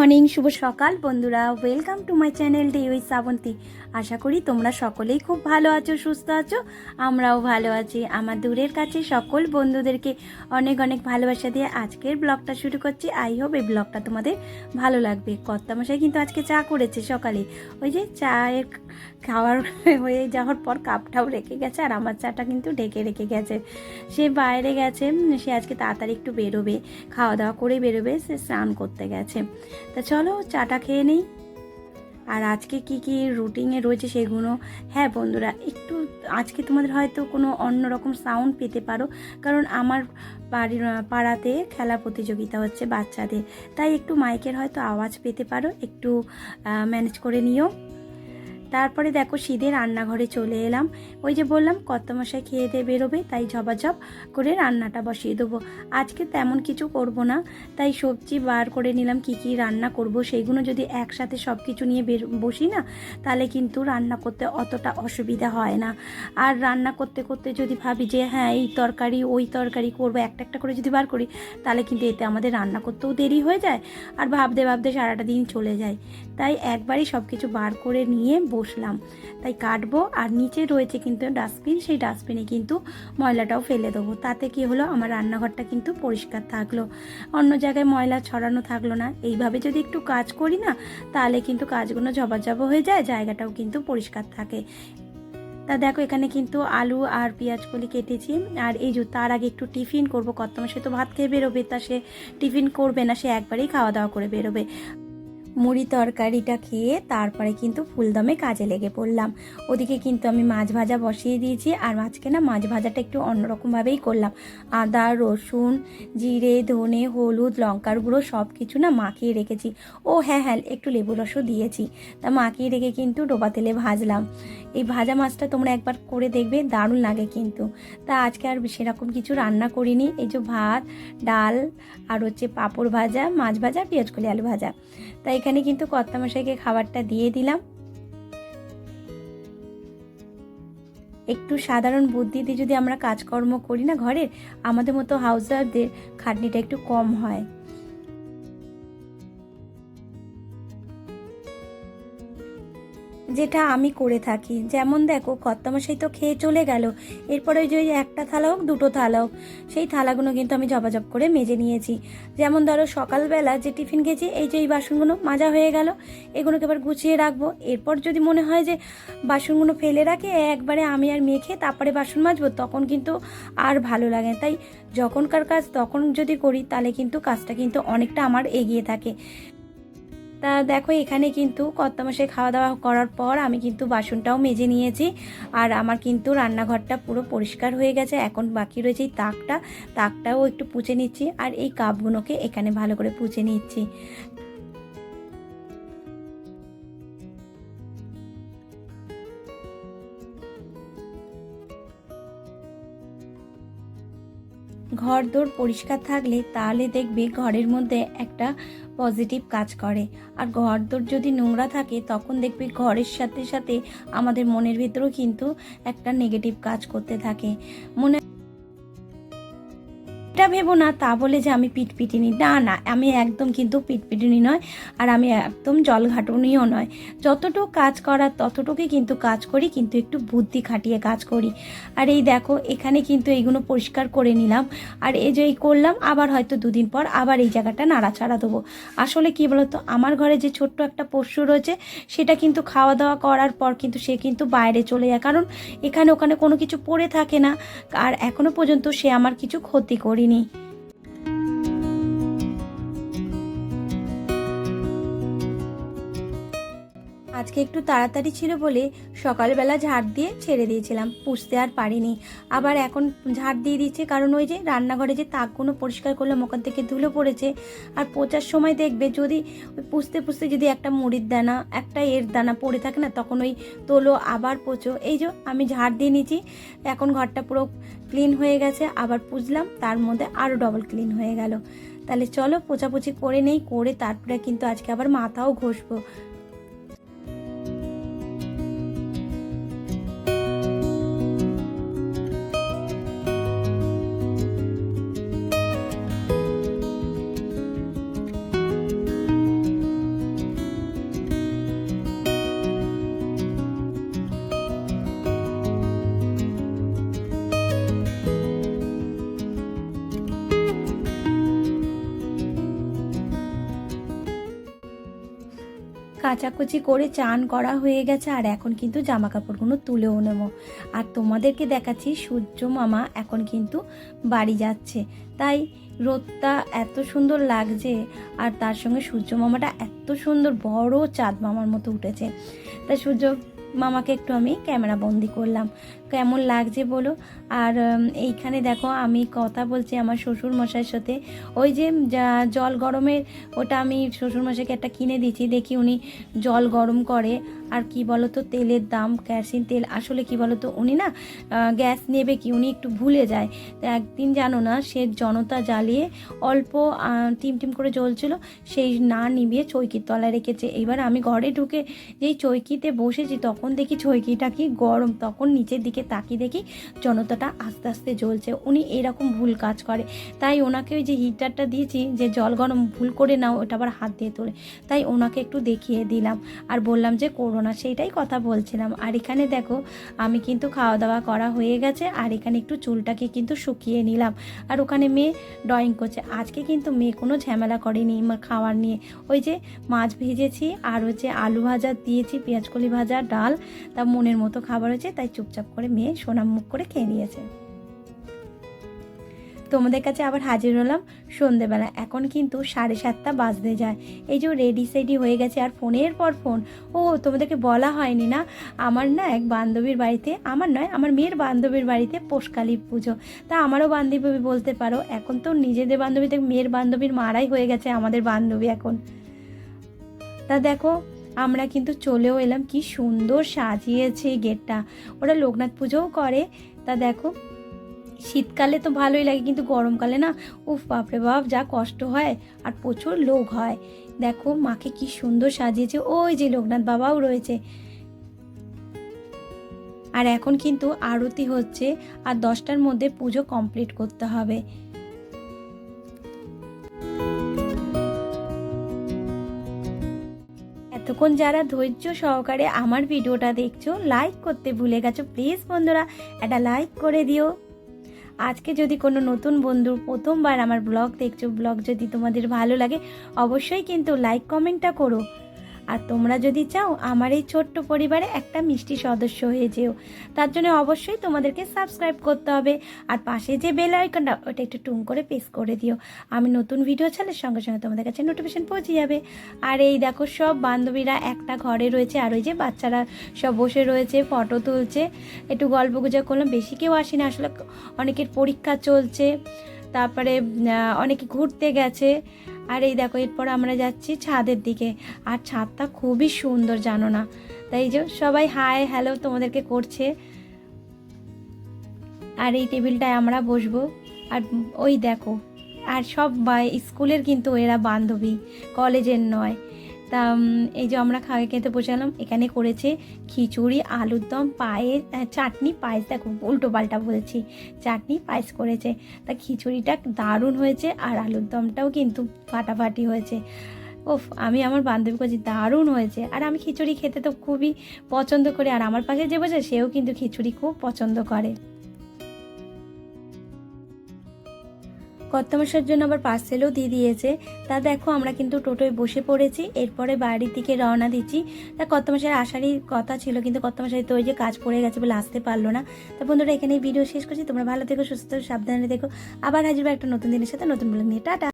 Morning, শুভ সকাল বন্ধুরা। Welcome to my channel day with Srabanti. আশা করি তোমরা সকলেই খুব ভালো আছো, সুস্থ আছো। আমরাও ভালো আছি। আমার দূরের কাছে সকল বন্ধুদেরকে অনেক অনেক ভালোবাসা দিয়ে আজকের ব্লগটা শুরু করছি। আই হোপ এই ব্লগটা তোমাদের ভালো লাগবে। কর্তামশাই কিন্তু আজকে চা করেছে সকালে। ওই যে চায়ের খাওয়ার হয়ে যাওয়ার পর কাপটাও রেখে গেছে, আর আমার চাটা কিন্তু ঢেকে রেখে গেছে। সে বাইরে গেছে, সে আজকে তাড়াতাড়ি একটু বেরোবে, খাওয়া দাওয়া করে বেরোবে, সে স্নান করতে গেছে। তা চলো চাটা খেয়ে নেই। আর আজকে কি কি রুটিনে রয়েছে সেগুলো, হ্যাঁ বন্ধুরা, একটু আজকে তোমাদের হয়তো কোনো অন্যরকম সাউন্ড পেতে পারো, কারণ আমার পাড়াতে খেলা প্রতিযোগিতা হচ্ছে বাচ্চাদের, তাই একটু মাইকের হয়তো আওয়াজ পেতে পারো, একটু ম্যানেজ করে নিও। তারপরে দেখো সিধে রান্নাঘরে চলে এলাম। ওই যে বললাম কর্তামশাই খেয়ে দিয়ে বেরোবে, তাই ঝপাঝপ করে রান্নাটা বসিয়ে দেবো। আজকে তেমন কিছু করব না, তাই সবজি বার করে নিলাম কি কি রান্না করব। সেইগুলো যদি একসাথে সব কিছু নিয়ে বসি না, তাহলে কিন্তু রান্না করতে অতটা অসুবিধা হয় না। আর রান্না করতে করতে যদি ভাবি যে হ্যাঁ এই তরকারি ওই তরকারি করবো, একটা একটা করে যদি বার করি, তাহলে কিন্তু এতে আমাদের রান্না করতেও দেরি হয়ে যায়, আর ভাবতে ভাবতে সারাটা দিন চলে যায়। তাই একবারই সব কিছু বার করে নিয়ে বসলাম। তাই কাটবো, আর নিচে রয়েছে কিন্তু ডাস্টবিন, সেই ডাস্টবিনে কিন্তু ময়লাটাও ফেলে দেবো। তাতে কি হলো, আমার রান্নাঘরটা কিন্তু পরিষ্কার থাকলো, অন্য জায়গায় ময়লা ছড়ানো থাকলো না। এইভাবে যদি একটু কাজ করি না, তাহলে কিন্তু কাজগুলো জবাজব হয়ে যায়, জায়গাটাও কিন্তু পরিষ্কার থাকে। তা দেখো এখানে কিন্তু আলু আর পেঁয়াজ কলি কেটেছি। আর এই যে তার আগে একটু টিফিন করবো। কর্তামশাই সে তো ভাত খেয়ে বেরোবে, তা সে টিফিন করবে না, সে একবারেই খাওয়া দাওয়া করে বেরোবে। মুড়ি তরকারিটা খেয়ে তারপরে কিন্তু ফুলদমে কাজে লেগে পড়লাম। ওদিকে কিন্তু আমি মাছ ভাজা বসিয়ে দিয়েছি, আর মাছকে না মাছ ভাজাটা একটু অন্যরকমভাবেই করলাম। আদা, রসুন, জিরে, ধনে, হলুদ, লঙ্কার গুঁড়ো সব কিছু না মাখিয়ে রেখেছি। ও হ্যাঁ হ্যাঁ, একটু লেবু রসও দিয়েছি। তা মাখিয়ে রেখে কিন্তু ডোবা তেলে ভাজলাম। এই ভাজা মাছটা তোমরা একবার করে দেখবে, দারুণ লাগে কিন্তু। তা আজকে আর সেরকম কিছু রান্না করিনি। এই যে ভাত, ডাল, আর হচ্ছে পাঁপড় ভাজা, মাছ ভাজা, পেঁয়াজকলি আলু ভাজা। তাই এখানে কিন্তু কর্তামশাইকে খাবারটা দিয়ে দিলাম। একটু সাধারণ বুদ্ধি দিয়ে যদি আমরা কাজকর্ম করি না ঘরের, আমাদের মতো হাউস ওয়াইফদের খাটনিটা একটু কম হয়। যেটা আমি করে থাকি, যেমন দেখো কর্তামশাই তো খেয়ে চলে গেল, এরপরে ওই যে একটা থালা হোক দুটো থালা হোক, সেই থালাগুলো কিন্তু আমি জবাজব করে মেজে নিয়েছি। যেমন ধরো সকালবেলা যে টিফিন খেয়েছি, এই যে এই বাসনগুলো মাজা হয়ে গেল, এগুলোকে এবার গুছিয়ে রাখবো। এরপর যদি মনে হয় যে বাসনগুলো ফেলে রাখে একবারে আমি আর মেখে তারপরে বাসন মাজবো, তখন কিন্তু আর ভালো লাগে। তাই যখনকার কাজ তখন যদি করি, তাহলে কিন্তু কাজটা কিন্তু অনেকটা আমার এগিয়ে থাকে। তা দেখো এখানে কিন্তু কর্তামশাই খাওয়া দাওয়া করার পর আমি কিন্তু বাসনটাও মেজে নিয়েছি, আর আমার কিন্তু রান্নাঘরটা পুরো পরিষ্কার হয়ে গেছে। এখন বাকি রয়েছে এই তাকটাও একটু পুছে নিচ্ছি, আর এই কাপগুলোকে এখানে ভালো করে পুছে নিচ্ছি। ঘর দোর পরিষ্কার থাকলে তাহলে দেখবে ঘরের মধ্যে একটা পজিটিভ কাজ করে। আর ঘর দোর যদি নোংরা থাকে, তখন দেখবে ঘরের সাথে সাথে আমাদের মনের ভিতরেও কিন্তু একটা নেগেটিভ কাজ করতে থাকে। মনে এটা ভেবো না তা বলে যে আমি পিটপিটিনি, না না, আমি একদম কিন্তু পিটপিটিনি নয়, আর আমি একদম জলঘাটুনিও নয়। যতটুকু কাজ করার ততটুকুই কিন্তু কাজ করি, কিন্তু একটু বুদ্ধি খাটিয়ে কাজ করি। আর এই দেখো এখানে কিন্তু এইগুলো পরিষ্কার করে নিলাম, আর এই যে এই করলাম, আবার হয়তো দুদিন পর আবার এই জায়গাটা নাড়াচাড়া দেবো। আসলে কি বলতো, আমার ঘরে যে ছোট্ট একটা পশু রয়েছে, সেটা কিন্তু খাওয়া দাওয়া করার পর কিন্তু সে কিন্তু বাইরে চলে যায়, কারণ এখানে ওখানে কোনো কিছু পড়ে থাকে না, আর এখনো পর্যন্ত সে আমার কিছু ক্ষতি করেনি। আজকে একটু তাড়াতাড়ি ছিল বলে সকালবেলা ঝাড় দিয়ে ছেড়ে দিয়েছিলাম, পুষতে আর পারিনি। আবার এখন ঝাড় দিয়ে দিচ্ছে, কারণ ওই যে রান্নাঘরে যে তাকগুলো পরিষ্কার করলাম, ওখান থেকে ধুলো পড়েছে। আর পোঁচার সময় দেখবে যদি ওই পুষতে পুষতে যদি একটা মুড়ির দানা, একটা এর দানা পড়ে থাকে না, তখন ওই তোলো আবার পোঁচো। এই যে আমি ঝাড় দিয়ে নিচ্ছি, এখন ঘরটা পুরো ক্লিন হয়ে গেছে। আবার পুষলাম, তার মধ্যে আরও ডবল ক্লিন হয়ে গেল। তাহলে চলো পোঁচাপুচি করে নেই, করে তারপরে কিন্তু আজকে আবার মাথাও ঘষবো। কাচাকুচি করে চান করা হয়ে গেছে, আর এখন কিন্তু জামা কাপড়গুলো তুলেও নেবো। আর তোমাদেরকে দেখাচ্ছি সূর্য মামা এখন কিন্তু বাড়ি যাচ্ছে, তাই রোদটা এত সুন্দর লাগছে, আর তার সঙ্গে সূর্য মামাটা এত সুন্দর বড় চাঁদ মামার মতো উঠেছে। তাই সূর্য মামাকে একটু আমি ক্যামেরা বন্দি করলাম, কেমন লাগছে বলো। আর এইখানে দেখো আমি কথা বলছি আমার শ্বশুর মশাইয়ের সাথে, ওই যে জল গরমের ওটা আমি শ্বশুর মশাইকে একটা কিনে দিয়েছি, দেখি উনি জল গরম করে। আর কি বলো তো, তেলের দাম, কেরোসিন তেল, আসলে কি বলো তো উনি না গ্যাস নেবে কি উনি একটু ভুলে যায়। তো একদিন জানো না, সে জনতা জ্বালিয়ে অল্প টিম টিম করে জ্বলছিল, সেই না নিভিয়ে চৌকির তলায় রেখেছে। এবার আমি ঘরে ঢুকে যেই চৌকিতে বসেছি তখন দেখি চৌকিটা কি গরম, তখন নিচের দিকে তাকিয়ে দেখি জনতাটা আস্তে আস্তে জ্বলছে। উনি এরকম ভুল কাজ করে, তাই ওনাকে ওই যে হিটারটা দিয়েছি যে জল গরম ভুল করে নাও, ওটা আবার হাত দিয়ে তোলে, তাই ওনাকে একটু দেখিয়ে দিলাম আর বললাম যে করো না, সেইটাই কথা বলছিলাম। আর এখানে দেখো আমি কিন্তু খাওয়া দাওয়া করা হয়ে গেছে, আর এখানে একটু চুলটাকে কিন্তু শুকিয়ে নিলাম। আর ওখানে মেয়ে ড্রয়িং করছে। আজকে কিন্তু মেয়ে কোনো ঝামেলা করেনি খাওয়ার নিয়ে, ওই যে মাছ ভেজেছি আর হচ্ছে আলু ভাজা দিয়েছি, পেঁয়াজকলি ভাজা, ডাল, তা মনের মতো খাবার হয়েছে, তাই চুপচাপ করে মেয়ে সোনাম মুখ করে খেয়ে নিয়েছে। তোমাদের কাছে আবার হাজির হলাম সন্ধেবেলা, এখন কিন্তু 7:30 বাজতে যায়। এই যে রেডি সেডি হয়ে গেছে, আর ফোনের পর ফোন। ও তোমাদেরকে বলা হয়নি না, আমার না এক বান্ধবীর বাড়িতে, আমার নয় আমার মেয়ের বান্ধবীর বাড়িতে পৌষকালী পুজো। তা আমারও বান্ধবী বলতে পারো, এখন তো নিজেদের বান্ধবী থেকে মেয়ের বান্ধবীর মারাই হয়ে গেছে আমাদের বান্ধবী এখন। তা দেখো আমরা কিন্তু চলেও এলাম, কি সুন্দর সাজিয়েছে গেটটা, ওরা লোকনাথ পুজোও করে। তা দেখো শীতকালে তো ভালোই লাগে, কিন্তু গরমকালে না উফ বাপরে বাপ যা কষ্ট হয়, আর প্রচুর লোক হয়। দেখো মাকে কি সুন্দর সাজিয়েছে, ওই যে লোকনাথ বাবাও রয়েছে। আর এখন কিন্তু আরতি হচ্ছে, আর 10টার মধ্যে পুজো কমপ্লিট করতে হবে। এতক্ষণ যারা ধৈর্য সহকারে আমার ভিডিওটা দেখছো, লাইক করতে ভুলে গেছো, প্লিজ বন্ধুরা একটা লাইক করে দিও। আজকে যদি কোনো নতুন বন্ধু প্রথমবার আমার ব্লগ দেখছো, ব্লগ যদি তোমাদের ভালো লাগে অবশ্যই কিন্তু লাইক কমেন্টটা করো। আর তোমরা যদি চাও আমার এই ছোট্ট পরিবারে একটা মিষ্টি সদস্য হয়ে যেও, তার জন্য অবশ্যই তোমাদেরকে সাবস্ক্রাইব করতে হবে। আর পাশে যে বেল আইকনটা ওটা একটু টুং করে প্রেস করে দিও, আমি নতুন ভিডিও ছাড়লে সঙ্গে সঙ্গে তোমাদের কাছে নোটিফিকেশন পৌঁছে যাবে। আর এই দেখো সব বান্ধবীরা একটা ঘরে রয়েছে, আর ওই যে বাচ্চারা সব বসে রয়েছে, ফটো তুলছে, একটু গল্প গুজব করলাম। বেশি কেউ আসেনি, আসলে অনেকের পরীক্ষা চলছে, তারপরে অনেকে ঘুরতে গেছে। আর এই দেখো এরপর আমরা যাচ্ছি ছাদের দিকে, আর ছাদটা খুবই সুন্দর জানো না, তাই যে সবাই হাই হ্যালো তোমাদেরকে করছে। আর এই টেবিলটায় আমরা বসবো। আর ওই দেখো, আর সব স্কুলের কিন্তু এরা বান্ধবী, কলেজের নয়। তা এই যে আমরা খাওয়া খেতে বসালাম, এখানে করেছে খিচুড়ি, আলুর দম, পায়েস, চাটনি, পায়েস, দেখো উল্টো পাল্টা বলছি, চাটনি পায়েস করেছে। তা খিচুড়িটা দারুণ হয়েছে, আর আলুর দমটাও কিন্তু ফাটাফাটি হয়েছে। ওফ, আমি আমার বান্ধবী কাছে দারুণ হয়েছে। আর আমি খিচুড়ি খেতে তো খুবই পছন্দ করি, আর আমার পাশে যে বসে সেও কিন্তু খিচুড়ি খুব পছন্দ করে। কর্তামশাইয়ের জন্য আবার পার্সেলও দিয়ে দিয়েছে। তা দেখো আমরা কিন্তু টোটোয় বসে পড়েছি, এরপরে বাড়ির দিকে রওনা দিচ্ছি। তা কর্তামশাইয়ের আসারই কথা ছিল, কিন্তু কর্তামশাই তো ওই যে কাজ পড়ে গেছে বলে আসতে পারলো না। তা বন্ধুরা এখানে ভিডিও শেষ করছি, তোমরা ভালো থেকো, সুস্থ সাবধানে দেখো, আবার হাজির একটা নতুন দিনের সাথে নতুন ব্লগ নিয়ে। টাটা।